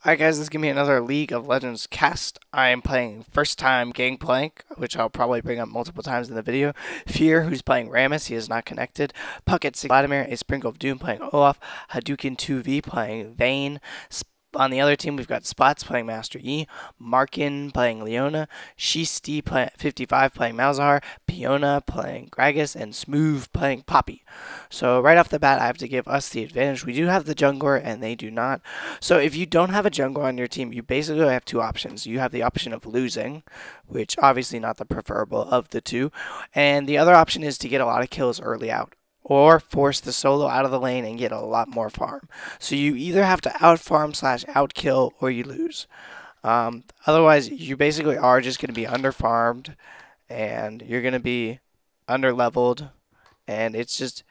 Alright guys, this is going to be another League of Legends cast. I am playing first time Gangplank, which I'll probably bring up multiple times in the video. Fear, who's playing Rammus, he is not connected. Puckett, Vladimir, a Sprinkle of Doom playing Olaf. Hadouken 2V playing Vayne. On the other team, we've got Spots playing Master Yi, Markin playing Leona, Shisti 55 playing Malzahar, Piona playing Gragas, and Smooth playing Poppy. So right off the bat, I have to give us the advantage. We do have the jungler, and they do not. So if you don't have a jungler on your team, you basically have two options. You have the option of losing, which obviously not the preferable of the two, and the other option is to get a lot of kills early out, or force the solo out of the lane and get a lot more farm. So you either have to outfarm / outkill, or you lose. Otherwise, you basically are just going to be underfarmed, and you're going to be underleveled, and it's just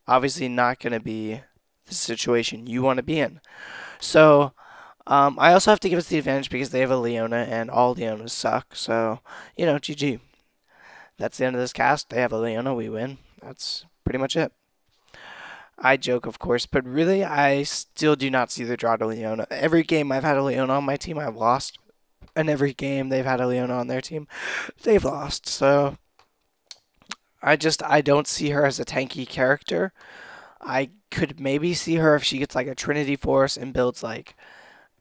obviously not going to be the situation you want to be in. So I also have to give us the advantage because they have a Leona, and all Leonas suck. So, you know, GG. That's the end of this cast. They have a Leona, we win. That's pretty much it. I joke, of course, but really, I still do not see the draw to Leona. Every game I've had a Leona on my team, I've lost. And every game they've had a Leona on their team, they've lost. So, I don't see her as a tanky character. I could maybe see her if she gets like a Trinity Force and builds like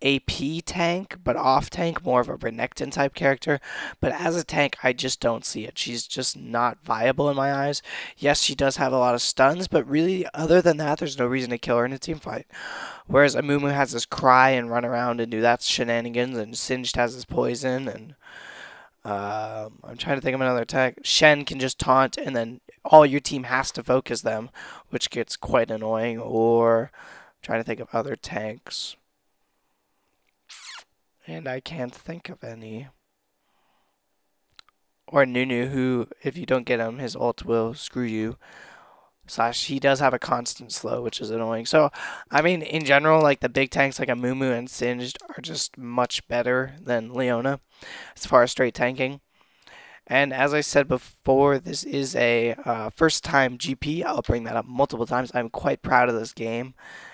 AP tank, but off tank, more of a Renekton type character. But as a tank, I just don't see it. She's just not viable in my eyes. Yes, she does have a lot of stuns, but really, other than that, there's no reason to kill her in a team fight. Whereas Amumu has this cry and run around and do that shenanigans, and Singed has his poison, and I'm trying to think of another tech. Shen can just taunt, and then all your team has to focus them, which gets quite annoying. Or I'm trying to think of other tanks, and I can't think of any. Or Nunu, who, if you don't get him, his ult will screw you. / he does have a constant slow, which is annoying. So, I mean, in general, like the big tanks like Amumu and Singed are just much better than Leona as far as straight tanking. And as I said before, this is a first time GP. I'll bring that up multiple times. I'm quite proud of this game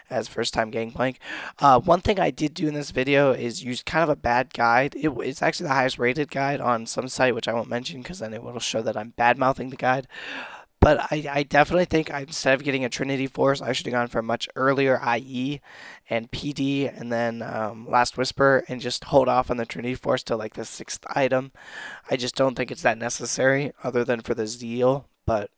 as first time Gangplank. One thing I did do in this video is use kind of a bad guide. It's actually the highest rated guide on some site, which I won't mention because then it will show that I'm bad mouthing the guide. But I definitely think instead of getting a Trinity Force, I should have gone for a much earlier IE and PD and then Last Whisper and just hold off on the Trinity Force till like the 6th item. I just don't think it's that necessary other than for the Zeal. But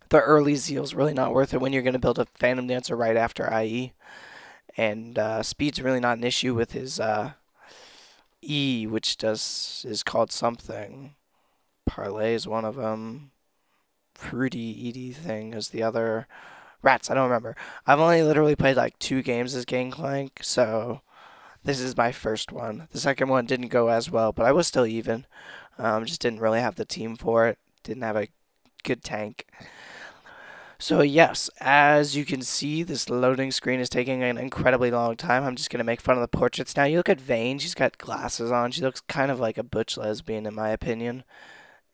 the early Zeal is really not worth it when you're going to build a Phantom Dancer right after IE. And speed's really not an issue with his E, which is called something. Parlay is one of them. Fruity Edie thing is the other. Rats, I don't remember. I've only literally played like 2 games as Gangplank, so this is my first one. The second one didn't go as well, but I was still even. Just didn't really have the team for it. Didn't have a good tank. So yes, as you can see, this loading screen is taking an incredibly long time. I'm just going to make fun of the portraits now. You look at Vayne, she's got glasses on. She looks kind of like a butch lesbian in my opinion.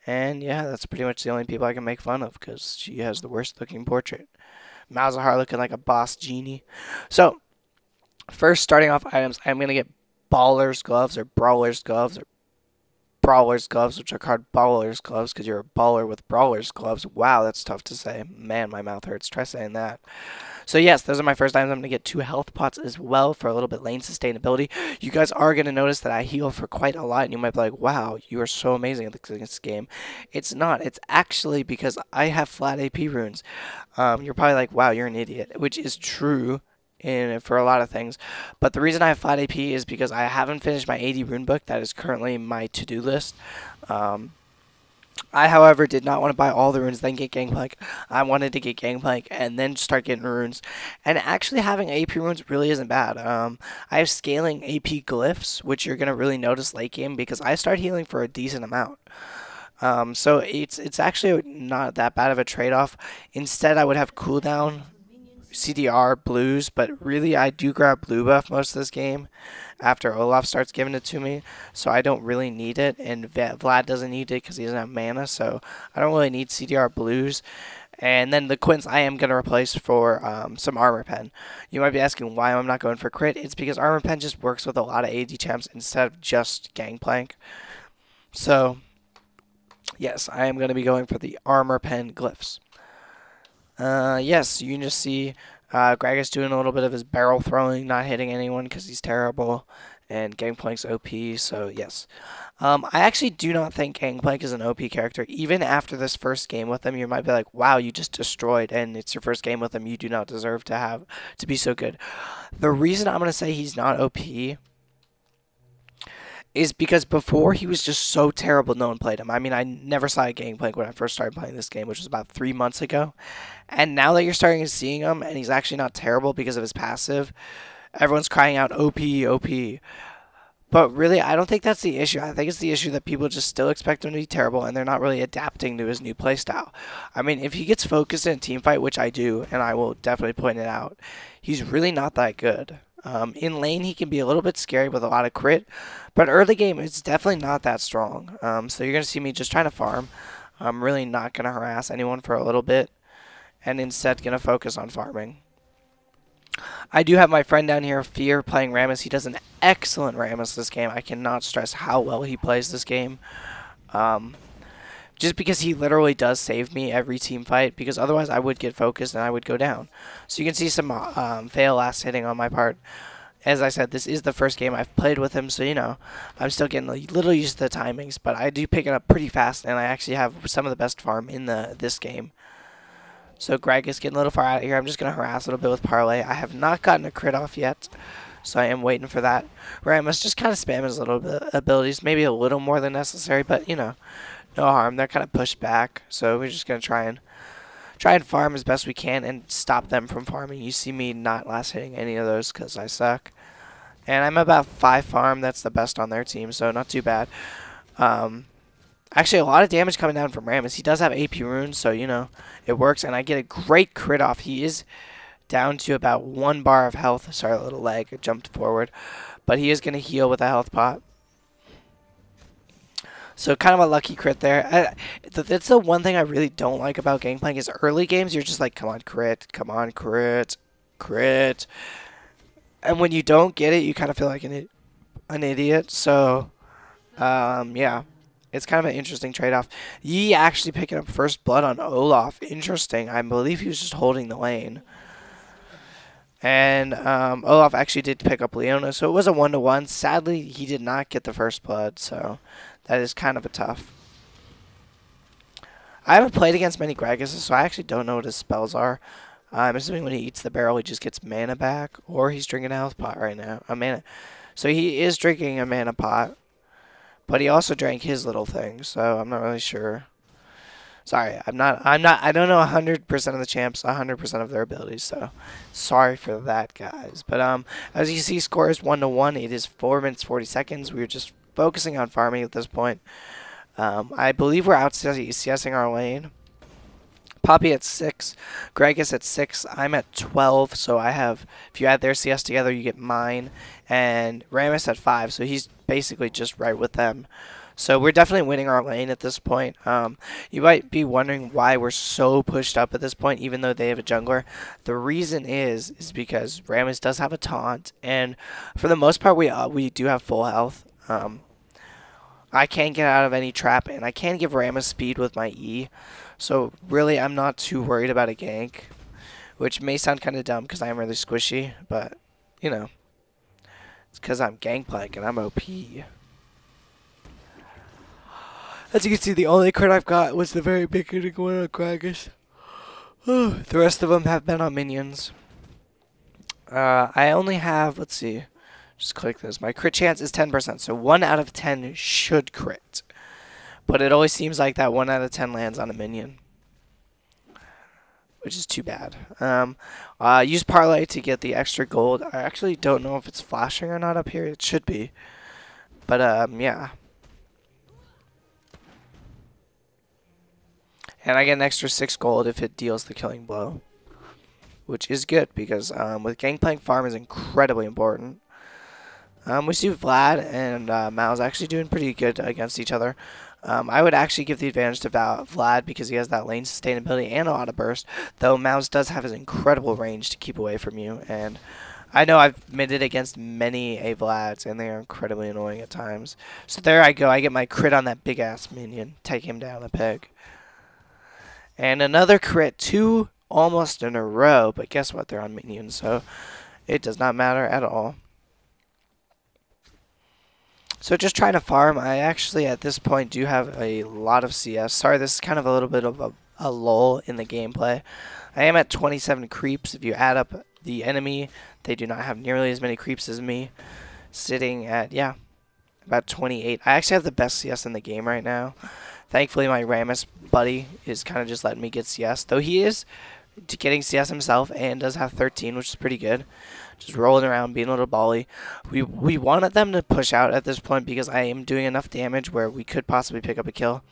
And yeah, that's pretty much the only people I can make fun of because she has the worst looking portrait. Malzahar looking like a boss genie. So, first starting off items, I'm going to get Baller's Gloves or Brawler's Gloves or Brawler's Gloves, which are called Baller's Gloves because you're a baller with Brawler's Gloves. Wow, that's tough to say. Man, my mouth hurts. Try saying that. So yes, those are my first items. I'm going to get 2 health pots as well for a little bit lane sustainability. You guys are going to notice that I heal for quite a lot, and you might be like, wow, you are so amazing at this game. It's not. It's actually because I have flat AP runes. You're probably like, wow, you're an idiot, which is true for a lot of things. But the reason I have flat AP is because I haven't finished my 80 rune book. That is currently my to-do list. I, however, did not want to buy all the runes, then get Gangplank. I wanted to get Gangplank and then start getting runes. And actually having AP runes really isn't bad. I have scaling AP Glyphs, which you're going to really notice late game because I start healing for a decent amount. So it's actually not that bad of a trade-off. Instead, I would have cooldown CDR blues, but really I do grab blue buff most of this game after Olaf starts giving it to me, so I don't really need it, and Vlad doesn't need it because he doesn't have mana, so I don't really need CDR blues. And then the Quints I am going to replace for some Armor Pen. You might be asking why I'm not going for crit. It's because Armor Pen just works with a lot of AD champs instead of just Gangplank. So, yes, I am going to be going for the Armor Pen Glyphs. Yes, you can just see Greg is doing a little bit of his barrel throwing, not hitting anyone because he's terrible. And Gangplank's OP, so yes. I actually do not think Gangplank is an OP character. Even after this first game with him, you might be like, wow, you just destroyed, and it's your first game with him. You do not deserve to be so good. The reason I'm going to say he's not OP is because before he was just so terrible no one played him. I mean, I never saw a Gangplank when I first started playing this game, which was about 3 months ago. And now that you're starting to see him, and he's actually not terrible because of his passive, everyone's crying out OP, OP. But really, I don't think that's the issue. I think it's the issue that people just still expect him to be terrible, and they're not really adapting to his new playstyle. I mean, if he gets focused in a team fight, which I do, and I will definitely point it out, he's really not that good. In lane, he can be a little bit scary with a lot of crit, but early game, it's definitely not that strong. So you're going to see me just trying to farm. I'm really not going to harass anyone for a little bit, and instead going to focus on farming. I do have my friend down here, Fear, playing Rammus. He does an excellent Rammus this game. I cannot stress how well he plays this game. Just because he literally does save me every team fight, because otherwise I would get focused and I would go down. So you can see some fail last hitting on my part. As I said, this is the first game I've played with him, so, you know, I'm still getting a little used to the timings, but I do pick it up pretty fast, and I actually have some of the best farm in this game. So Greg is getting a little far out of here. I'm just going to harass a little bit with Parlay. I have not gotten a crit off yet, so I am waiting for that. Rammus just kind of spam his little bit abilities, maybe a little more than necessary, but, you know, no harm. They're kind of pushed back, so we're just going to try and farm as best we can and stop them from farming. You see me not last hitting any of those because I suck. And I'm about 5 farm. That's the best on their team, so not too bad. Actually, a lot of damage coming down from Rammus. He does have AP runes, so, you know, it works. And I get a great crit off. He is down to about 1 bar of health. Sorry, a little lag. I jumped forward. But he is going to heal with a health pot. So kind of a lucky crit there. That's the one thing I really don't like about Gangplank is early games, you're just like, come on, crit. Come on, crit. Crit. And when you don't get it, you kind of feel like an idiot. So, yeah. It's kind of an interesting trade-off. Yi actually picking up first blood on Olaf. Interesting. I believe he was just holding the lane. And Olaf actually did pick up Leona, so it was a 1-to-1. Sadly, he did not get the first blood, so that is kind of a tough. I haven't played against many Gragas, so I actually don't know what his spells are. I'm assuming when he eats the barrel, he just gets mana back, or he's drinking a health pot right now. So he is drinking a mana pot. But he also drank his little thing, so I'm not really sure. Sorry, I don't know 100% of the champs, 100% of their abilities, so sorry for that, guys. But as you see, score is 1-to-1. It is 4 minutes 40 seconds. We're just focusing on farming at this point. I believe we're out CSing our lane. Poppy at 6, Greg is at 6, I'm at 12, so I have, if you add their CS together, you get mine, and Rammus at 5, so he's basically just right with them. So we're definitely winning our lane at this point. You might be wondering why we're so pushed up at this point, even though they have a jungler. The reason is because Rammus does have a taunt, and for the most part, we do have full health. I can't get out of any trap, and I can give Rammus speed with my E. So really, I'm not too worried about a gank, which may sound kind of dumb because I am really squishy, but, you know, it's because I'm Gangplank and I'm OP. As you can see, the only crit I've got was the very beginning one on Gragas. The rest of them have been on minions. I only have, let's see, just click this. My crit chance is 10%, so 1 out of 10 should crit. But it always seems like that 1 out of 10 lands on a minion, which is too bad. Use Parlay to get the extra gold. I actually don't know if it's flashing or not up here. It should be. But, yeah. And I get an extra 6 gold if it deals the killing blow, which is good because with Gangplank, farm is incredibly important. We see Vlad and Mal's actually doing pretty good against each other. I would actually give the advantage to Vlad because he has that lane sustainability and a lot of burst, though Mouse does have his incredible range to keep away from you, and I know I've made it against many A Vlads, and they are incredibly annoying at times. So there I go. I get my crit on that big-ass minion. Take him down a peg. And another crit, 2 almost in a row, but guess what? They're on minions, so it does not matter at all. So just trying to farm. I actually, at this point, do have a lot of CS. Sorry, this is kind of a little bit of a lull in the gameplay. I am at 27 creeps. If you add up the enemy, they do not have nearly as many creeps as me. Sitting at, yeah, about 28. I actually have the best CS in the game right now. Thankfully, my Rammus buddy is kind of just letting me get CS. Though he is getting CS himself and does have 13, which is pretty good. Just rolling around, being a little bally. We wanted them to push out at this point because I am doing enough damage where we could possibly pick up a kill.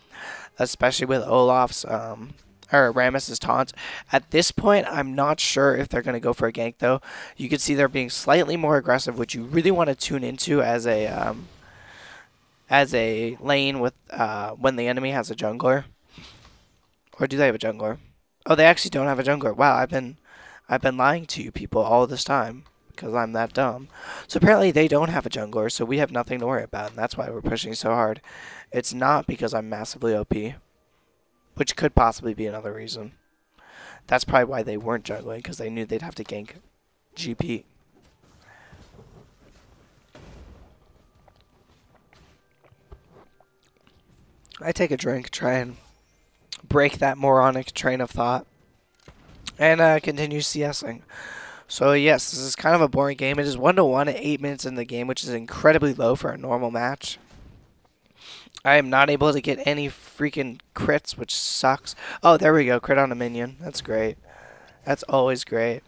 Especially with Olaf's, or Rammus's taunt. At this point, I'm not sure if they're going to go for a gank, though. You can see they're being slightly more aggressive, which you really want to tune into as a lane with when the enemy has a jungler. Or do they have a jungler? Oh, they actually don't have a jungler. Wow, I've been lying to you people all this time because I'm that dumb. So apparently they don't have a jungler, so we have nothing to worry about, and that's why we're pushing so hard. It's not because I'm massively OP, which could possibly be another reason. That's probably why they weren't jungling, because they knew they'd have to gank GP. I take a drink, try and break that moronic train of thought, and continue CSing. So yes, this is kind of a boring game. It is 1-1 at 8 minutes in the game, which is incredibly low for a normal match. I am not able to get any freaking crits, which sucks. Oh, there we go. Crit on a minion. That's great. That's always great.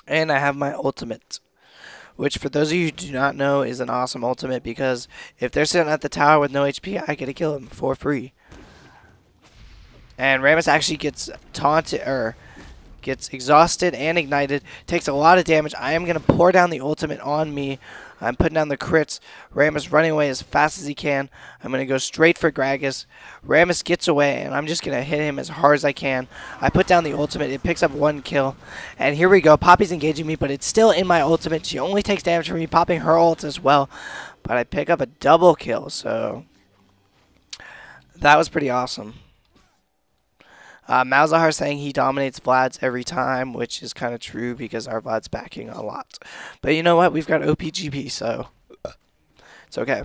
And I have my ultimate, which for those of you who do not know is an awesome ultimate because if they're sitting at the tower with no HP, I get to kill them for free. And Rammus actually gets taunted, or gets exhausted and ignited, takes a lot of damage. I am going to pour down the ultimate on me. I'm putting down the crits. Rammus running away as fast as he can. I'm going to go straight for Gragas. Rammus gets away, and I'm just going to hit him as hard as I can. I put down the ultimate. It picks up 1 kill. And here we go. Poppy's engaging me, but it's still in my ultimate. She only takes damage from me popping her ult as well. But I pick up a double kill, so that was pretty awesome. Malzahar saying he dominates Vlad's every time, which is kind of true because our Vlad's backing a lot. But you know what? We've got OPGP, so it's okay.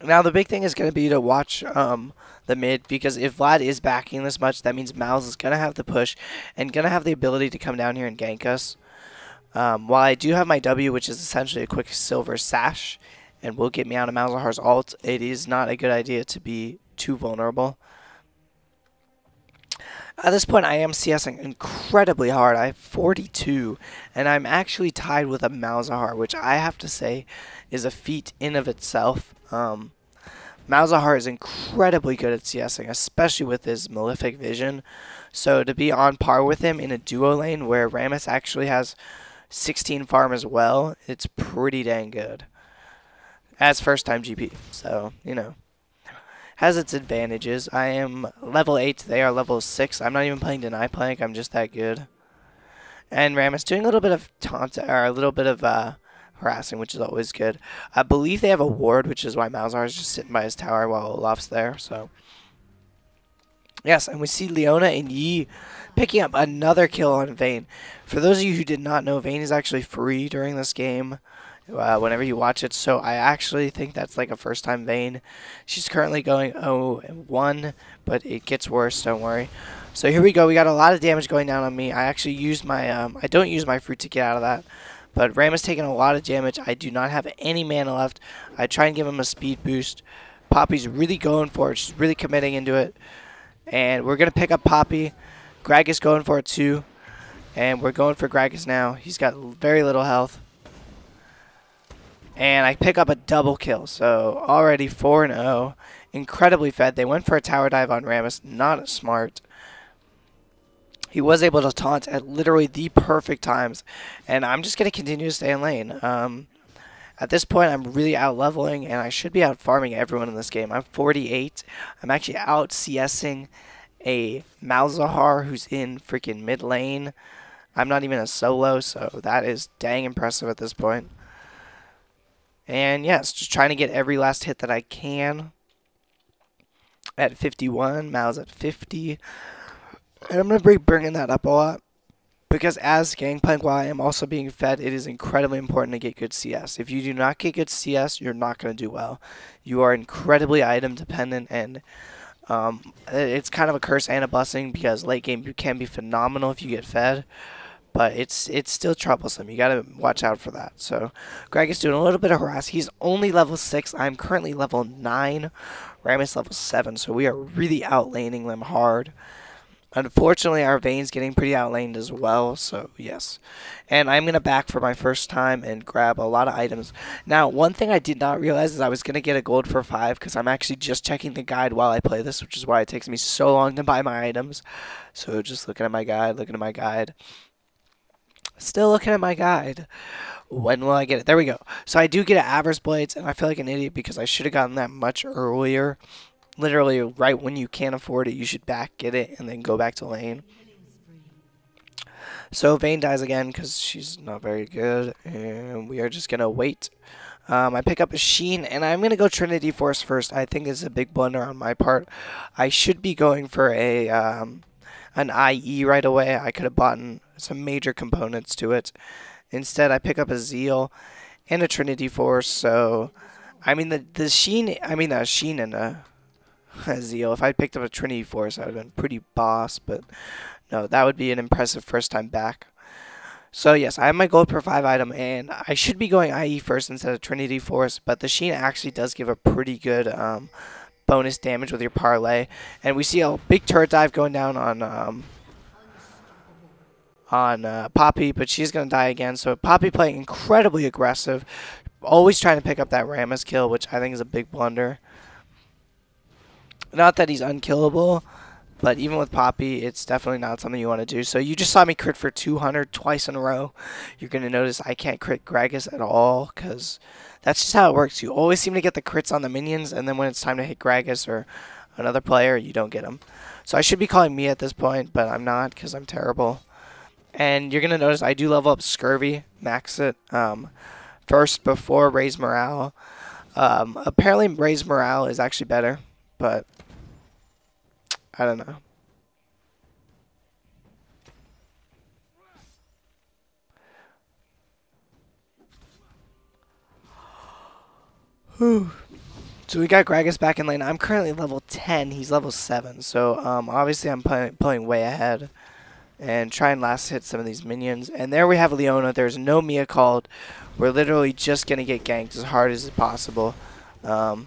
Now the big thing is going to be to watch the mid, because if Vlad is backing this much, that means Malz is going to have the push and going to have the ability to come down here and gank us. While I do have my W, which is essentially a quick silver sash, and will get me out of Malzahar's ult, it is not a good idea to be too vulnerable. At this point, I am CSing incredibly hard. I have 42, and I'm actually tied with a Malzahar, which I have to say is a feat in of itself. Malzahar is incredibly good at CSing, especially with his Malefic Vision. So to be on par with him in a duo lane where Rammus actually has 16 farm as well, it's pretty dang good. As first time GP, so, you know. Has its advantages. I am level 8, they are level 6. I'm not even playing Deny Plank, I'm just that good. And Rammus doing a little bit of taunt, or a little bit of harassing, which is always good. I believe they have a ward, which is why Malzahar is just sitting by his tower while Olaf's there, so. Yes, and we see Leona and Yi picking up another kill on Vayne. For those of you who did not know, Vayne is actually free during this game. Whenever you watch it, so I actually think that's like a first time Vayne. She's currently going 0-1, but it gets worse, don't worry. So here we go, we got a lot of damage going down on me. I actually used my, I don't use my fruit to get out of that, but Rammus taking a lot of damage. I do not have any mana left. I try and give him a speed boost. Poppy's really going for it, she's really committing into it. And we're going to pick up Poppy. Gragas going for it too. And we're going for Gragas now. He's got very little health. And I pick up a double kill, so already 4-0. Incredibly fed. They went for a tower dive on Rammus. Not smart. He was able to taunt at literally the perfect times. And I'm just going to continue to stay in lane. At this point, I'm really out leveling, and I should be out farming everyone in this game. I'm 48. I'm actually out CSing a Malzahar who's in freaking mid lane. I'm not even a solo, so that is dang impressive at this point. And yes, just trying to get every last hit that I can. At 51, Mal's at 50. And I'm going to be bringing that up a lot. Because as Gangplank, while I am also being fed, it is incredibly important to get good CS. If you do not get good CS, you're not going to do well. You are incredibly item dependent, and it's kind of a curse and a blessing, because late game you can be phenomenal if you get fed. But it's still troublesome. You gotta watch out for that. So Greg is doing a little bit of harass. He's only level 6. I'm currently level 9. Rammus level 7. So we are really outlaning them hard. Unfortunately, our Vayne's getting pretty outlaned as well. So yes. And I'm gonna back for my first time and grab a lot of items. Now, one thing I did not realize is I was gonna get a gold for 5, because I'm actually just checking the guide while I play this, which is why it takes me so long to buy my items. So just looking at my guide, Still looking at my guide. When will I get it? There we go. So I do get an Avarice Blades, and I feel like an idiot because I should have gotten that much earlier. Literally, right when you can't afford it, you should get it, and then go back to lane. So Vayne dies again because she's not very good, and we are just going to wait. I pick up a Sheen, and I'm going to go Trinity Force first. I think this is a big blunder on my part. I should be going for an IE right away. I could have bought some major components to it. Instead, I pick up a Zeal and a Trinity Force. So, I mean, the Sheen and a Zeal. If I picked up a Trinity Force, I would have been pretty boss. But no, that would be an impressive first time back. So yes, I have my gold per 5 item, and I should be going IE first instead of Trinity Force. But the Sheen actually does give a pretty good bonus damage with your parlay, and we see a big turret dive going down on Poppy, but she's gonna die again. So Poppy playing incredibly aggressive, always trying to pick up that Rammus kill, which I think is a big blunder. Not that he's unkillable, but even with Poppy, it's definitely not something you want to do. So you just saw me crit for 200 twice in a row. You're gonna notice I can't crit Gragas at all, because that's just how it works. You always seem to get the crits on the minions, and then when it's time to hit Gragas or another player, you don't get them. So I should be calling me at this point, but I'm not, because I'm terrible. And you're going to notice I do level up Scurvy, max it, first before Raise Morale. Apparently Raise Morale is actually better, but I don't know. Whew. So we got Gragas back in lane. I'm currently level 10. He's level 7. So obviously I'm playing way ahead. And try and last hit some of these minions. And there we have Leona. There's no Mia called. We're literally just going to get ganked as hard as possible. I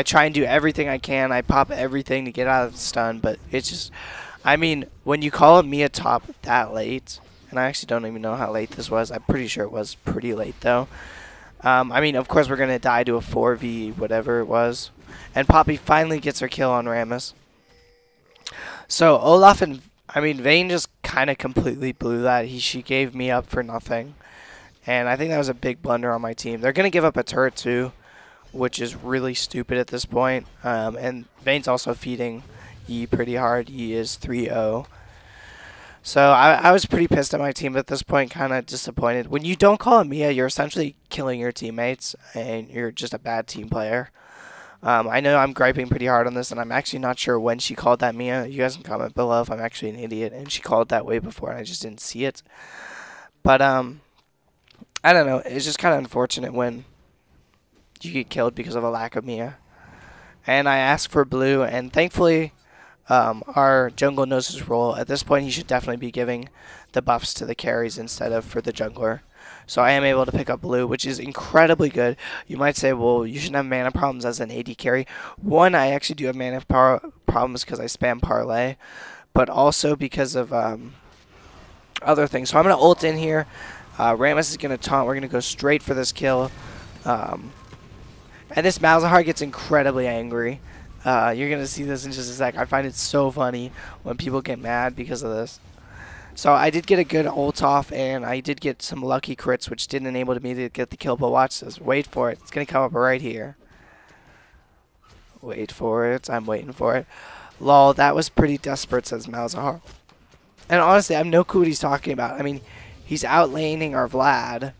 try and do everything I can. I pop everything to get out of the stun. But it's just, I mean, when you call a Mia top that late, and I actually don't even know how late this was. I'm pretty sure it was pretty late though. I mean, of course, we're going to die to a 4v whatever it was. And Poppy finally gets her kill on Rammus. So Olaf and Vayne just kind of completely blew that. She gave me up for nothing. And I think that was a big blunder on my team. They're going to give up a turret too, which is really stupid at this point. And Vayne's also feeding Yi pretty hard. Yi is 3-0. So I was pretty pissed at my team at this point, kind of disappointed. When you don't call a Mia, you're essentially killing your teammates, and you're just a bad team player. I know I'm griping pretty hard on this, and I'm actually not sure when she called that Mia. You guys can comment below if I'm actually an idiot and she called that way before and I just didn't see it. But I don't know. It's just kind of unfortunate when you get killed because of a lack of Mia. And I asked for blue, and thankfully our jungle knows his role. At this point, he should definitely be giving the buffs to the carries instead of for the jungler. So I am able to pick up blue, which is incredibly good. You might say, well, you shouldn't have mana problems as an AD carry. One, I actually do have mana problems because I spam parlay, but also because of other things. So I'm going to ult in here. Rammus is going to taunt. We're going to go straight for this kill. And this Malzahar gets incredibly angry. You're going to see this in just a sec. I find it so funny when people get mad because of this. So I did get a good ult off, and I did get some lucky crits, which didn't enable me to get the kill. But watch this. Wait for it. It's going to come up right here. Wait for it. I'm waiting for it. Lol, that was pretty desperate, says Malzahar. And honestly, I have no clue what he's talking about. I mean, he's outlaning our Vlad.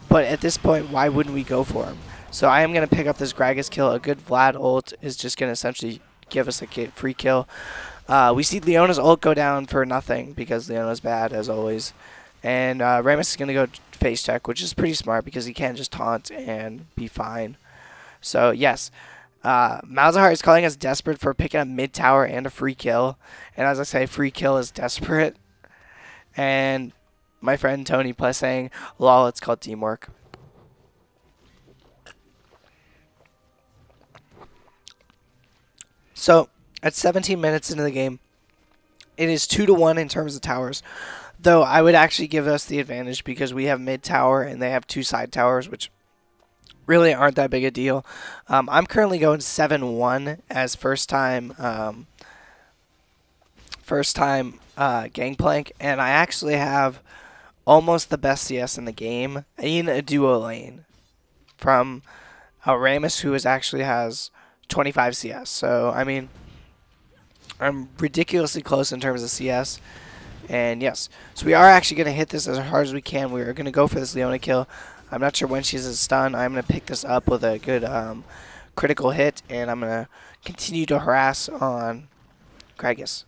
But at this point, why wouldn't we go for him? So I am going to pick up this Gragas kill. A good Vlad ult is just going to essentially give us a free kill. We see Leona's ult go down for nothing because Leona's bad, as always. And Rammus is going to go face check, which is pretty smart because he can't just taunt and be fine. So, yes. Malzahar is calling us desperate for picking up mid tower and a free kill. And as I say, free kill is desperate. And my friend Tony plus saying, lol, it's called teamwork. So, at 17 minutes into the game, it is 2-1 in terms of towers. Though I would actually give us the advantage because we have mid tower and they have 2 side towers, which really aren't that big a deal. I'm currently going 7-1 as first time Gangplank, and I actually have almost the best CS in the game in a duo lane from Rammus, who actually has 25 CS. So I mean, I'm ridiculously close in terms of CS. And yes, so we are actually going to hit this as hard as we can. We are going to go for this Leona kill. I'm not sure when she's a stun. I'm going to pick this up with a good critical hit, and I'm going to continue to harass on Gragas.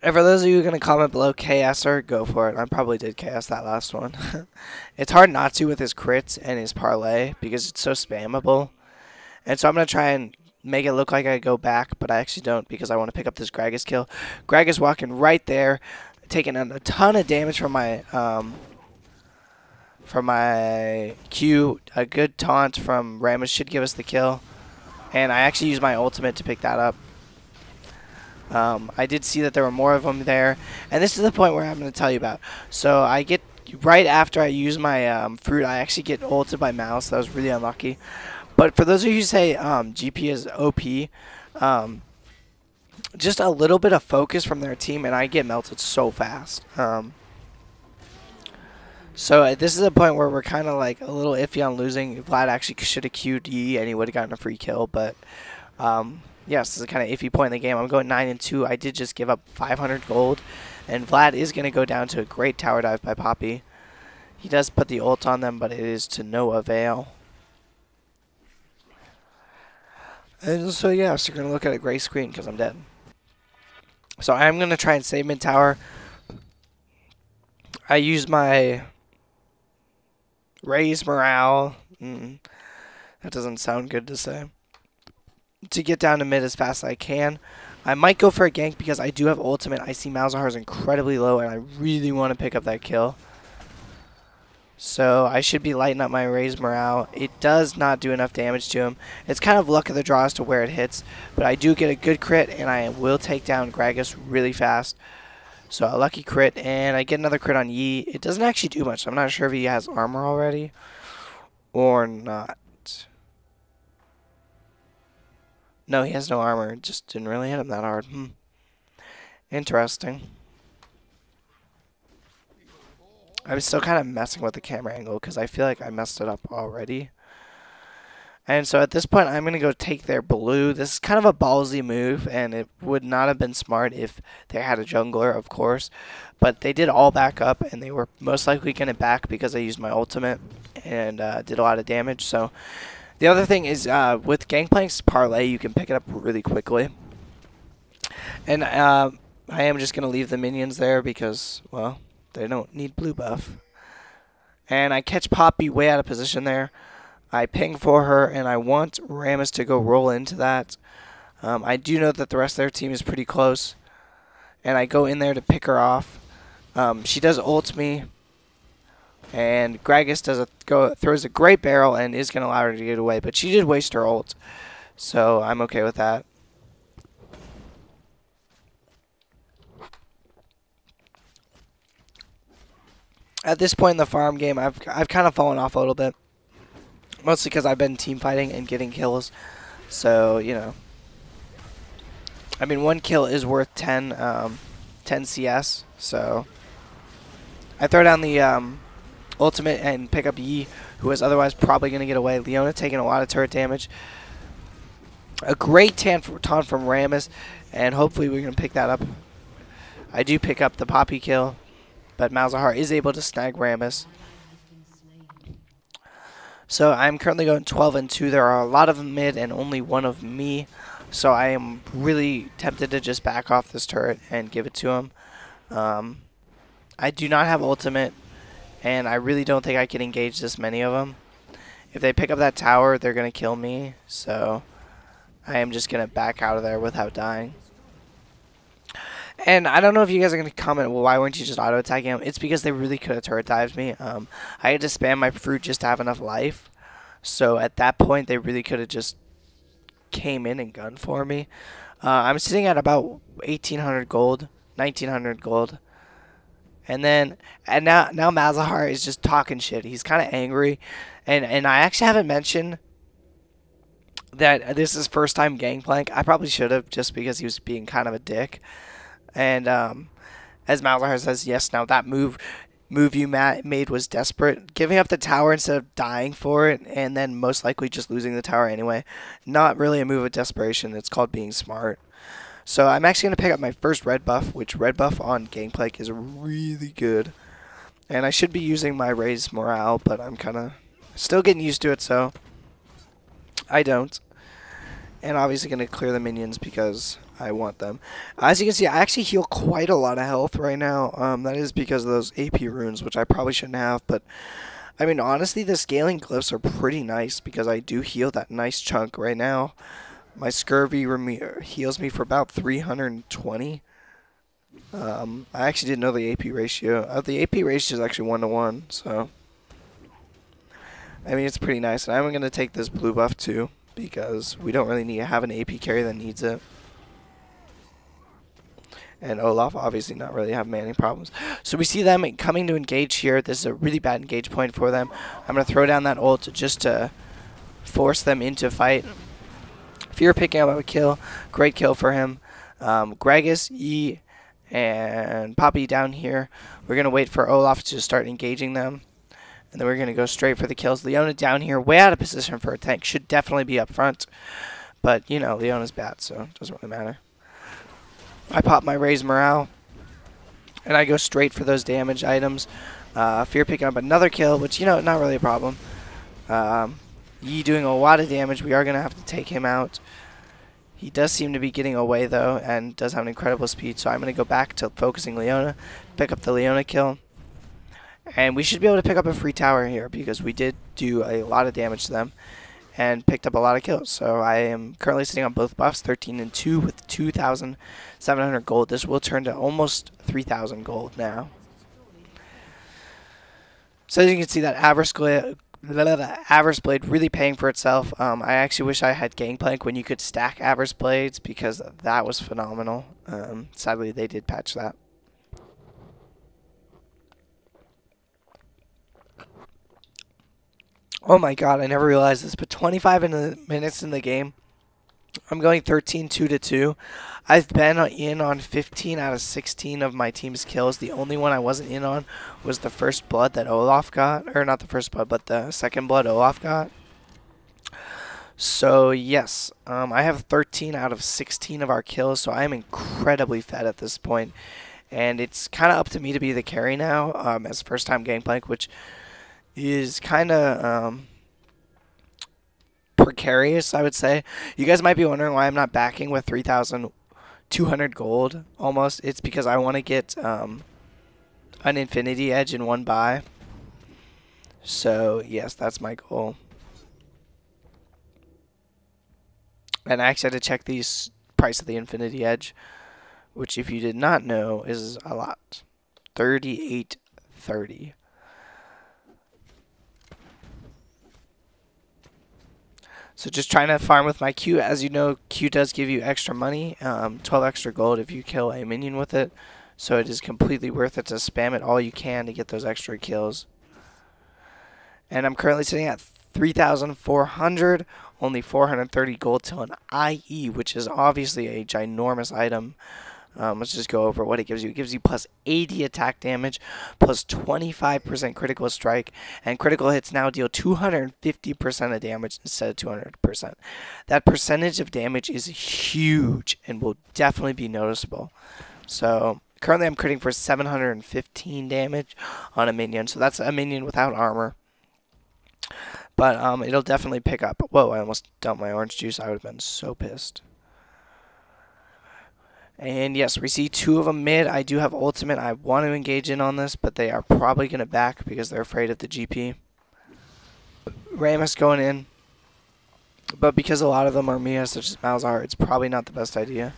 And for those of you who are going to comment below KSer, go for it. I probably did KS that last one. It's hard not to with his crits and his parlay because it's so spammable. And so I'm going to try and make it look like I go back, but I actually don't because I want to pick up this Gragas kill. Gragas walking right there, taking a ton of damage from my Q. A good taunt from Rammus should give us the kill. And I actually used my ultimate to pick that up. I did see that there were more of them there. And this is the point where I'm going to tell you about. So I get, right after I use my fruit, I actually get ulted by Mouse. That was really unlucky. But for those of you who say GP is OP, just a little bit of focus from their team and I get melted so fast. So this is a point where we're kind of like a little iffy on losing. Vlad actually should have queued E and he would have gotten a free kill. But yes, this is a kind of iffy point in the game. I'm going 9-2. I did just give up 500 gold. And Vlad is going to go down to a great tower dive by Poppy. He does put the ult on them, but it is to no avail. And so yes, you're going to look at a gray screen because I'm dead. So I'm going to try and save mid tower. I use my raise morale. That doesn't sound good to say. To get down to mid as fast as I can. I might go for a gank because I do have ultimate. I see Malzahar is incredibly low and I really want to pick up that kill. So I should be lighting up my raise morale. It does not do enough damage to him. It's kind of luck of the draw as to where it hits. But I do get a good crit and I will take down Gragas really fast. So a lucky crit and I get another crit on Yi. It doesn't actually do much. I'm not sure if he has armor already or not. No, he has no armor. It just didn't really hit him that hard. Interesting. I'm still kind of messing with the camera angle because I feel like I messed it up already. And so at this point, I'm going to go take their blue. This is kind of a ballsy move, and it would not have been smart if they had a jungler, of course. But they did all back up, and they were most likely going to back because I used my ultimate and did a lot of damage. So the other thing is with Gangplank's parlay, you can pick it up really quickly. And I am just going to leave the minions there because, well, they don't need blue buff. And I catch Poppy way out of position there. I ping for her, and I want Rammus to go roll into that. I do know that the rest of their team is pretty close. And I go in there to pick her off. She does ult me. And Gragas throws a great barrel and is going to allow her to get away. But she did waste her ult. So I'm okay with that. At this point in the farm game, I've kind of fallen off a little bit. Mostly because I've been team fighting and getting kills. So, you know. I mean, 1 kill is worth 10. 10 CS. So I throw down the ultimate and pick up Yi, who is otherwise probably going to get away. Leona taking a lot of turret damage. A great taunt from Rammus, and hopefully we're going to pick that up. I do pick up the Poppy kill, but Malzahar is able to snag Rammus. So I'm currently going 12-2. There are a lot of mid and only one of me. So I am really tempted to just back off this turret and give it to him. I do not have ultimate, and I really don't think I can engage this many of them. If they pick up that tower, they're going to kill me. So I am just going to back out of there without dying. And I don't know if you guys are going to comment, well, why weren't you just auto-attacking him? It's because they really could have turret dived me. I had to spam my fruit just to have enough life. So at that point, they really could have just came in and gunned for me. I'm sitting at about 1,800 gold, 1,900 gold. And now Malzahar is just talking shit. He's kind of angry. And I actually haven't mentioned that this is first time Gangplank. I probably should have, just because he was being kind of a dick. And as Malzahar says, yes, now that move you made was desperate. Giving up the tower instead of dying for it, and then most likely just losing the tower anyway. Not really a move of desperation. It's called being smart. So I'm actually going to pick up my first red buff, which red buff on Gangplank is really good. And I should be using my raised morale, but I'm kind of still getting used to it, so I don't. And obviously going to clear the minions because I want them. As you can see, I actually heal quite a lot of health right now. That is because of those AP runes, which I probably shouldn't have. But, I mean, honestly, the scaling glyphs are pretty nice because I do heal that nice chunk right now. My scurvy heals me for about 320. I actually didn't know the AP ratio. The AP ratio is actually 1-to-1, so I mean, it's pretty nice. And I'm going to take this blue buff too, because we don't really need to have an AP carry that needs it. And Olaf obviously not really have manning problems. So we see them coming to engage here. This is a really bad engage point for them. I'm going to throw down that ult just to force them into fight. Fear picking up a kill. Great kill for him. Gragas, Yi, and Poppy down here. We're going to wait for Olaf to start engaging them. And then we're going to go straight for the kills. Leona down here, way out of position for a tank. Should definitely be up front. But, you know, Leona's bad, so it doesn't really matter. I pop my raised morale. And I go straight for those damage items. Fear picking up another kill, which, you know, not really a problem. Yi doing a lot of damage. We are going to have to take him out. He does seem to be getting away, though, and does have an incredible speed. So I'm going to go back to focusing Leona. Pick up the Leona kill. And we should be able to pick up a free tower here because we did do a lot of damage to them and picked up a lot of kills. So I am currently sitting on both buffs, 13-2 with 2,700 gold. This will turn to almost 3,000 gold now. So as you can see, that Avarice Blade really paying for itself. I actually wish I had Gangplank when you could stack Avarice Blades because that was phenomenal. Sadly, they did patch that. Oh my god, I never realized this, but 25 minutes in the game, I'm going 13-2. I've been in on 15 out of 16 of my team's kills. The only one I wasn't in on was the first blood that Olaf got. Or not the first blood, but the second blood Olaf got. So, yes, I have 13 out of 16 of our kills, so I am incredibly fed at this point. And it's kind of up to me to be the carry now as first-time Gangplank, which is kind of precarious, I would say. You guys might be wondering why I'm not backing with 3,200 gold almost. It's because I want to get an Infinity Edge in one buy. So, yes, that's my goal. And I actually had to check the price of the Infinity Edge, which, if you did not know, is a lot. 38.30. So just trying to farm with my Q. As you know, Q does give you extra money, 12 extra gold if you kill a minion with it. So it is completely worth it to spam it all you can to get those extra kills. And I'm currently sitting at 3,400, only 430 gold till an IE, which is obviously a ginormous item. Let's just go over what it gives you. It gives you plus 80 attack damage, plus 25% critical strike, and critical hits now deal 250% of damage instead of 200%. That percentage of damage is huge and will definitely be noticeable. So currently I'm critting for 715 damage on a minion, so that's a minion without armor. But it'll definitely pick up. Whoa, I almost dumped my orange juice. I would have been so pissed. And yes, we see 2 of them mid. I do have ultimate. I want to engage in on this, but they are probably going to back because they're afraid of the GP. Rammus going in. But because a lot of them are Mia, such as Malzahar, it's probably not the best idea.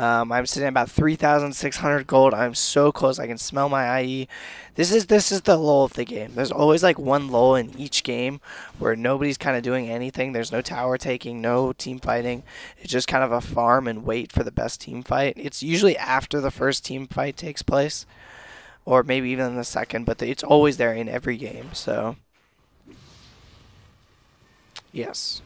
I'm sitting at about 3,600 gold. I'm so close. I can smell my IE. This is the lull of the game. There's always like one lull in each game where nobody's kind of doing anything. There's no tower taking, no team fighting. It's just kind of a farm and wait for the best team fight. It's usually after the first team fight takes place, or maybe even the second, but it's always there in every game. So, yes.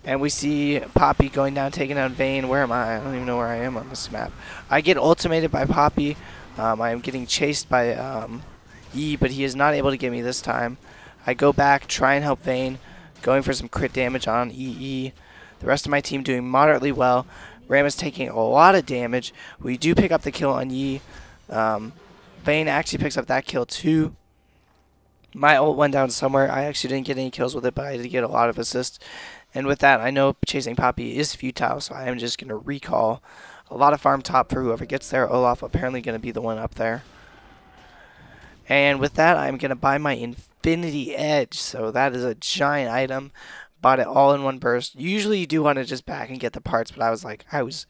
And we see Poppy going down, taking out Vayne. Where am I? I don't even know where I am on this map. I get ultimated by Poppy. I am getting chased by Yi, but he is not able to get me this time. I go back, try and help Vayne, going for some crit damage on EE. The rest of my team doing moderately well. Ram is taking a lot of damage. We do pick up the kill on Yi. Vayne actually picks up that kill too. My ult went down somewhere. I actually didn't get any kills with it, but I did get a lot of assists. And with that, I know chasing Poppy is futile, so I am just going to recall a lot of farm top for whoever gets there. Olaf apparently going to be the one up there. And with that, I'm going to buy my Infinity Edge. So that is a giant item. Bought it all in one burst. Usually you do want to just back and get the parts, but I was like, I was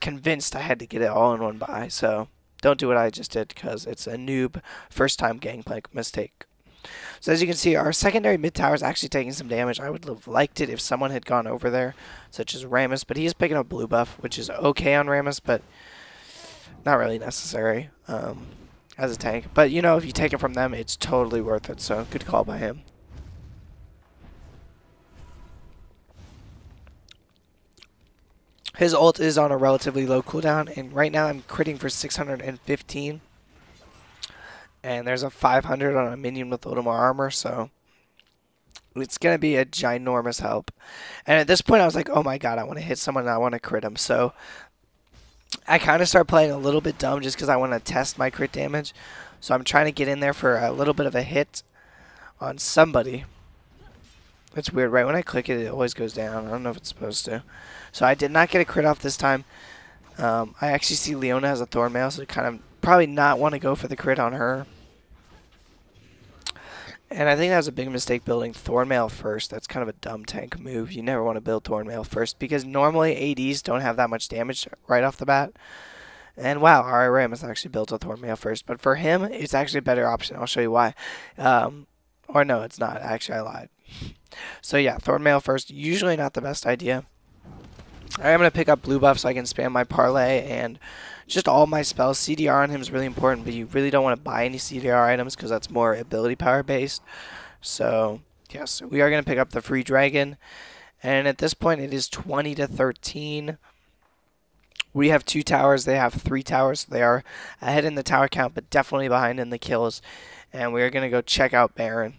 convinced I had to get it all in one buy. So don't do what I just did because it's a noob first time Gangplank mistake. So as you can see, our secondary mid tower is actually taking some damage. I would have liked it if someone had gone over there, such as Rammus, but he is picking up blue buff, which is okay on Rammus, but not really necessary as a tank. But, you know, if you take it from them, it's totally worth it, so good call by him. His ult is on a relatively low cooldown, and right now I'm critting for 615. And there's a 500 on a minion with a little more armor, so it's going to be a ginormous help. And at this point, I was like, oh my god, I want to hit someone and I want to crit him. So I kind of start playing a little bit dumb just because I want to test my crit damage. So I'm trying to get in there for a little bit of a hit on somebody. It's weird, right when I click it, it always goes down. I don't know if it's supposed to. So I did not get a crit off this time. I actually see Leona has a Thornmail, so kind of probably not want to go for the crit on her. And I think that was a big mistake building Thornmail first. That's kind of a dumb tank move. You never want to build Thornmail first because normally ADs don't have that much damage right off the bat. And wow, our Ram has actually built a Thornmail first. But for him, it's actually a better option. I'll show you why. Or no, it's not. Actually, I lied. So yeah, Thornmail first. Usually not the best idea. I am going to pick up blue buff so I can spam my parlay and just all my spells. CDR on him is really important, but you really don't want to buy any CDR items because that's more ability power based. So yes, we are going to pick up the free dragon. And at this point, it is 20 to 13. We have 2 towers. They have 3 towers. They are ahead in the tower count, but definitely behind in the kills. And we are going to go check out Baron.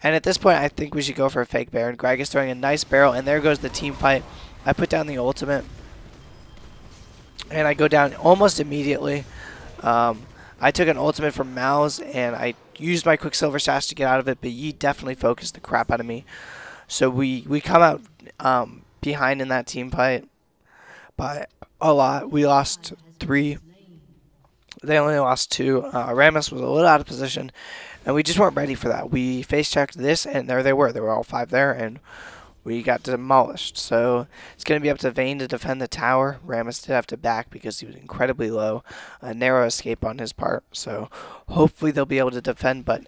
And at this point, I think we should go for a fake Baron. Greg is throwing a nice barrel, and there goes the team fight. I put down the ultimate, and I go down almost immediately. I took an ultimate from Mal's, and I used my Quicksilver Sash to get out of it, but Yi definitely focused the crap out of me. So we come out behind in that team fight by a lot. We lost 3. They only lost 2. Rammus was a little out of position, and we just weren't ready for that. We face-checked this, and there they were. There were all 5 there, and we got demolished. So it's going to be up to Vayne to defend the tower. Rammus did have to back because he was incredibly low. A narrow escape on his part. So hopefully they'll be able to defend, but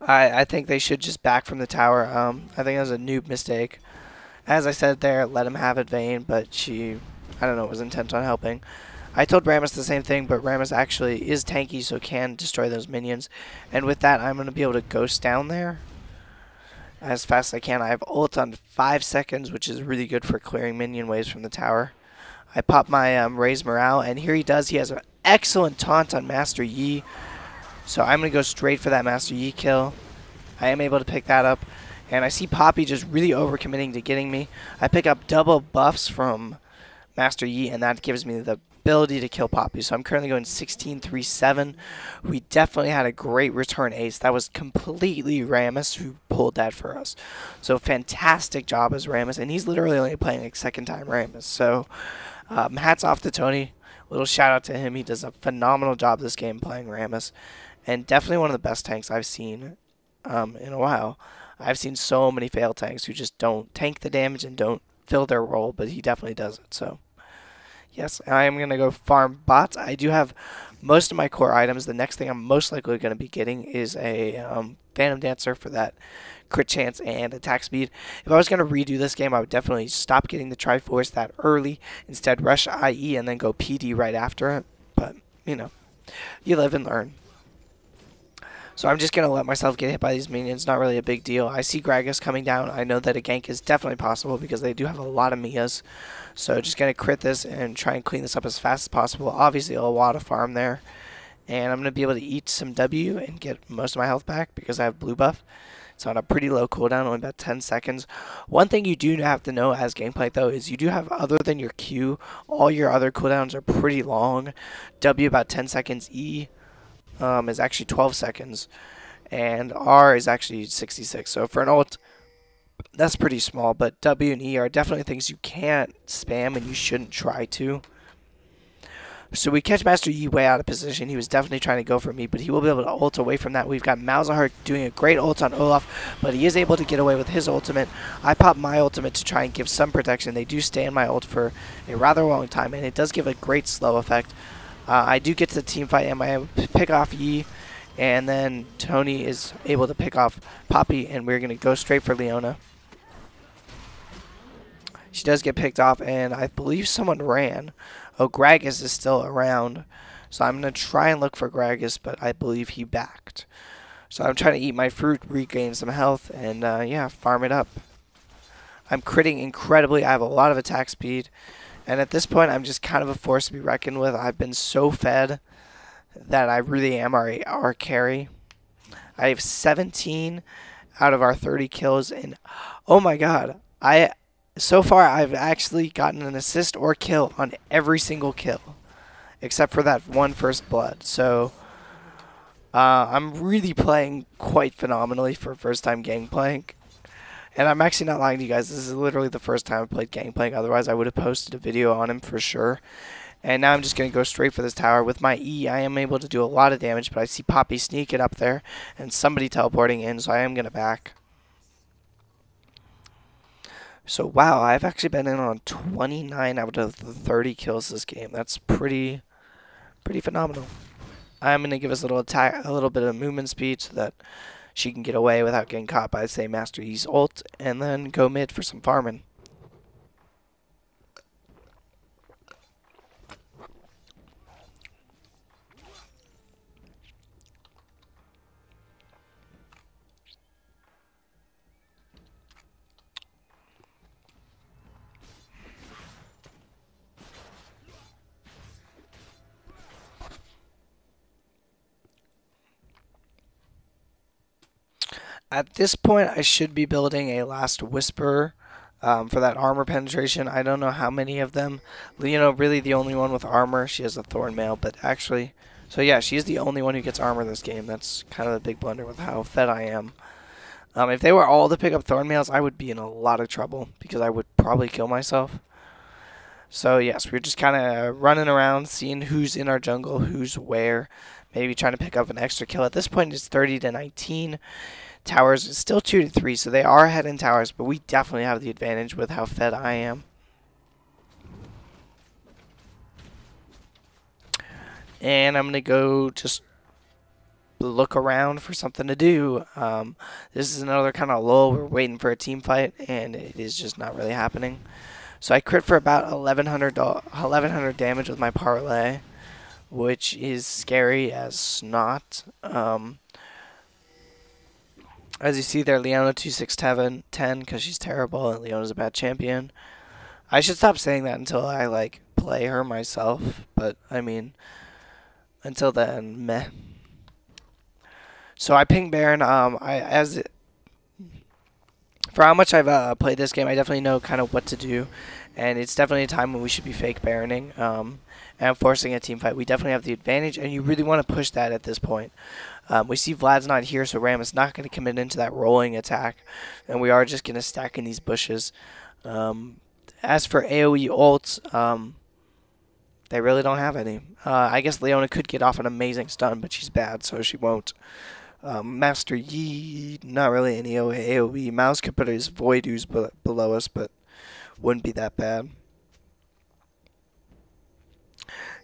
I think they should just back from the tower. I think that was a noob mistake. As I said there, let him have it, Vayne, but she, I don't know, was intent on helping. I told Rammus the same thing, but Rammus actually is tanky, so can destroy those minions. And with that, I'm going to be able to ghost down there. as fast as I can. I have ult on 5 seconds, which is really good for clearing minion waves from the tower. I pop my raise morale, and here he does. He has an excellent taunt on Master Yi. So I'm going to go straight for that Master Yi kill. I am able to pick that up. And I see Poppy just really overcommitting to getting me. I pick up double buffs from Master Yi, and that gives me the ability to kill Poppy. So I'm currently going 16-3-7. We definitely had a great return ace. That was completely Rammus who pulled that for us. So fantastic job as Rammus, and he's literally only playing like second time Rammus. So hats off to Tony. Little shout out to him. He does a phenomenal job this game playing Rammus, and definitely one of the best tanks I've seen in a while. I've seen so many fail tanks who just don't tank the damage and don't fill their role, but he definitely does it. So yes, I am going to go farm bots. I do have most of my core items. The next thing I'm most likely going to be getting is a Phantom Dancer for that crit chance and attack speed. If I was going to redo this game, I would definitely stop getting the Triforce that early. Instead, rush IE and then go PD right after it. But, you know, you live and learn. So I'm just going to let myself get hit by these minions. Not really a big deal. I see Gragas coming down. I know that a gank is definitely possible because they do have a lot of Mias. So just going to crit this and try and clean this up as fast as possible. Obviously a lot of farm there. And I'm going to be able to eat some W and get most of my health back because I have blue buff. It's on a pretty low cooldown, only about 10 seconds. One thing you do have to know as Gangplank though is you do have, other than your Q, all your other cooldowns are pretty long. W about 10 seconds. E is actually 12 seconds, and R is actually 66. So for an ult, that's pretty small, but W and E are definitely things you can't spam and you shouldn't try to. So we catch Master Yi way out of position. He was definitely trying to go for me, but he will be able to ult away from that. We've got malzahar doing a great ult on Olaf, but he is able to get away with his ultimate. I pop my ultimate to try and give some protection. They do stay in my ult for a rather long time, and it does give a great slow effect. I do get to the team fight, and I pick off Yi, and then Tony is able to pick off Poppy, and we're going to go straight for Leona. She does get picked off, and I believe someone ran. Oh, Gragas is still around, so I'm going to try and look for Gragas, but I believe he backed. So I'm trying to eat my fruit, regain some health, and yeah, farm it up. I'm critting incredibly. I have a lot of attack speed. And at this point, I'm just kind of a force to be reckoned with. I've been so fed that I really am our carry. I have 17 out of our 30 kills. And oh my god, so far I've actually gotten an assist or kill on every single kill. Except for that one first blood. So I'm really playing quite phenomenally for first time Gangplank. And I'm actually not lying to you guys, this is literally the first time I've played Gangplank, otherwise I would have posted a video on him for sure. And now I'm just going to go straight for this tower. With my E, I am able to do a lot of damage, but I see Poppy sneaking up there, and somebody teleporting in, so I am going to back. So wow, I've actually been in on 29 out of the 30 kills this game. That's pretty phenomenal. I'm going to give us a little bit of movement speed so that she can get away without getting caught by, say, Master Yi's ult, and then go mid for some farming. At this point, I should be building a Last Whisperer for that armor penetration. I don't know how many of them. You know, really the only one with armor. She has a Thorn Mail, but actually... So yeah, she's the only one who gets armor this game. That's kind of the big blunder with how fed I am. If they were all to pick up Thorn Mails, I would be in a lot of trouble because I would probably kill myself. So yes, we're just kind of running around, seeing who's in our jungle, who's where. Maybe trying to pick up an extra kill. At this point, it's 30-19. Towers is still 2-3, so they are ahead in towers, but we definitely have the advantage with how fed I am. And I'm going to go just look around for something to do. This is another kind of lull. We're waiting for a team fight, and it is just not really happening. So I crit for about 1100 damage with my parlay, which is scary as snot. As you see there, Leona 2610 because she's terrible and Leona's a bad champion. I should stop saying that until I like play her myself, but I mean, until then, meh. So I ping Baron. For how much I've played this game, I definitely know kind of what to do, and it's definitely a time when we should be fake Baroning and forcing a team fight. We definitely have the advantage, and you really want to push that at this point. We see Vlad's not here, so Ram is not going to commit into that rolling attack, and we are just going to stack in these bushes. As for AoE ults, they really don't have any. I guess Leona could get off an amazing stun, but she's bad, so she won't. Master Yi, not really any AoE. Mouse could put his Void Ooze below us, but wouldn't be that bad.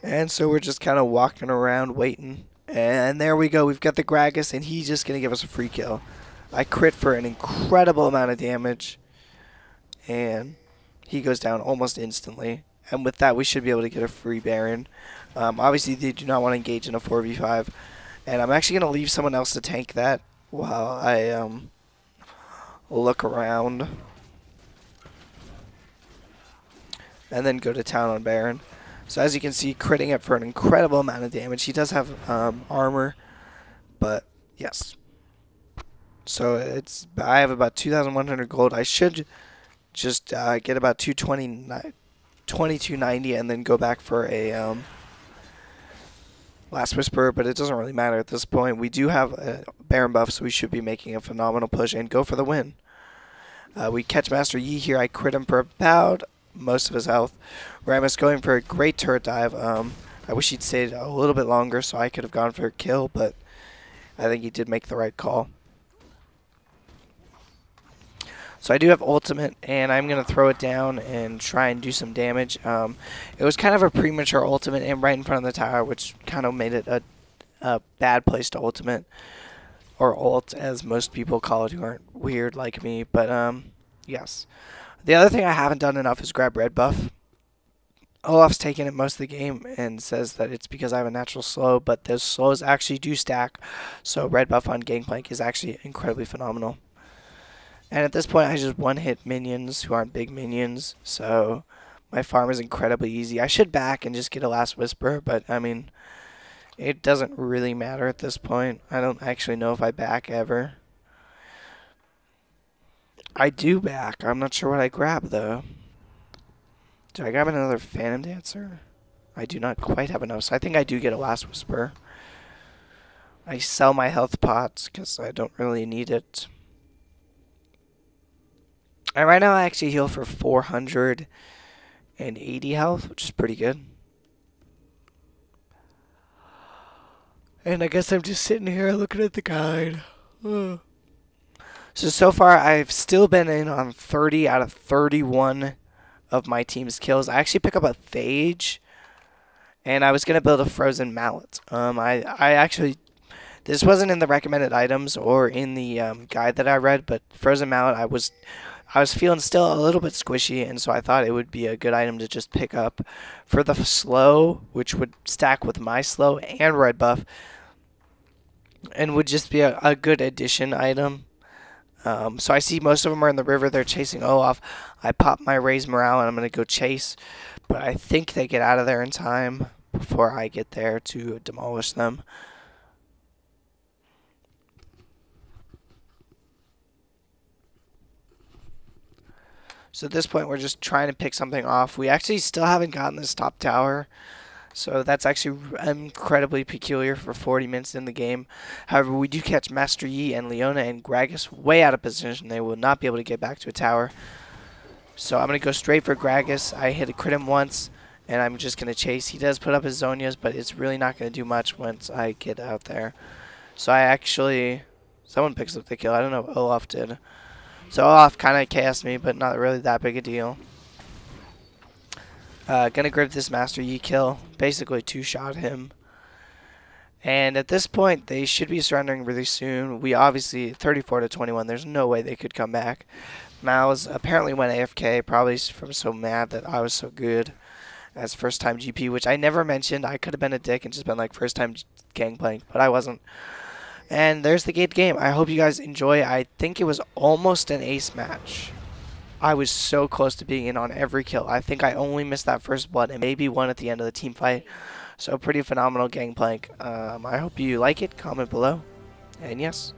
And so we're just kind of walking around waiting. And there we go. We've got the Gragas, and he's just going to give us a free kill. I crit for an incredible amount of damage. And he goes down almost instantly. And with that, we should be able to get a free Baron. Obviously, they do not want to engage in a 4v5. And I'm actually going to leave someone else to tank that while I look around. And then go to town on Baron. So as you can see, critting it for an incredible amount of damage. He does have armor, but yes. So I have about 2,100 gold. I should just get about 2290 and then go back for a Last Whisper, but it doesn't really matter at this point. We do have a Baron buff, so we should be making a phenomenal push and go for the win. We catch Master Yi here. I crit him for about most of his health. Ramus going for a great turret dive. I wish he'd stayed a little bit longer so I could have gone for a kill, but I think he did make the right call. So I do have ultimate, and I'm going to throw it down and try and do some damage. It was kind of a premature ultimate and right in front of the tower, which kind of made it a bad place to ultimate. Or ult, as most people call it who aren't weird like me. But, yes. The other thing I haven't done enough is grab red buff. Olaf's taken it most of the game and says that it's because I have a natural slow, but those slows actually do stack. So red buff on Gangplank is actually incredibly phenomenal. And at this point, I just one-hit minions who aren't big minions, so my farm is incredibly easy. I should back and just get a Last Whisper, but, I mean, it doesn't really matter at this point. I don't actually know if I back ever. I do back. I'm not sure what I grab, though. Do I grab another Phantom Dancer? I do not quite have enough, so I think I do get a Last Whisper. I sell my health pots because I don't really need it. And right now I actually heal for 480 health, which is pretty good. And I guess I'm just sitting here looking at the guide. So far I've still been in on 30 out of 31 of my team's kills. I actually pick up a Phage, and I was going to build a Frozen Mallet. I actually, this wasn't in the recommended items or in the guide that I read, but Frozen Mallet I was feeling still a little bit squishy, and so I thought it would be a good item to just pick up for the slow, which would stack with my slow and red buff, and would just be a good addition item. So I see most of them are in the river. They're chasing Olaf. I pop my Raise Morale, and I'm going to go chase, but I think they get out of there in time before I get there to demolish them. So at this point, we're just trying to pick something off. We actually still haven't gotten this top tower, so that's actually incredibly peculiar for 40 minutes in the game. However, we do catch Master Yi and Leona and Gragas way out of position. They will not be able to get back to a tower. So I'm going to go straight for Gragas. I hit a crit him once, and I'm just going to chase. He does put up his Zonias, but it's really not going to do much once I get out there. So I actually, someone picks up the kill. I don't know what Olaf did. So Olaf kind of cast me, but not really that big a deal. Gonna grab this Master Yi kill. Basically two-shot him. And at this point, they should be surrendering really soon. We obviously, 34 to 21, there's no way they could come back. Mao's apparently went AFK, probably from so mad that I was so good as first-time GP, which I never mentioned. I could have been a dick and just been like first-time Gangplank, but I wasn't. And there's the game. I hope you guys enjoy. I think it was almost an ace match. I was so close to being in on every kill. I think I only missed that first blood and maybe one at the end of the team fight. So pretty phenomenal Gangplank. I hope you like it. Comment below. And yes.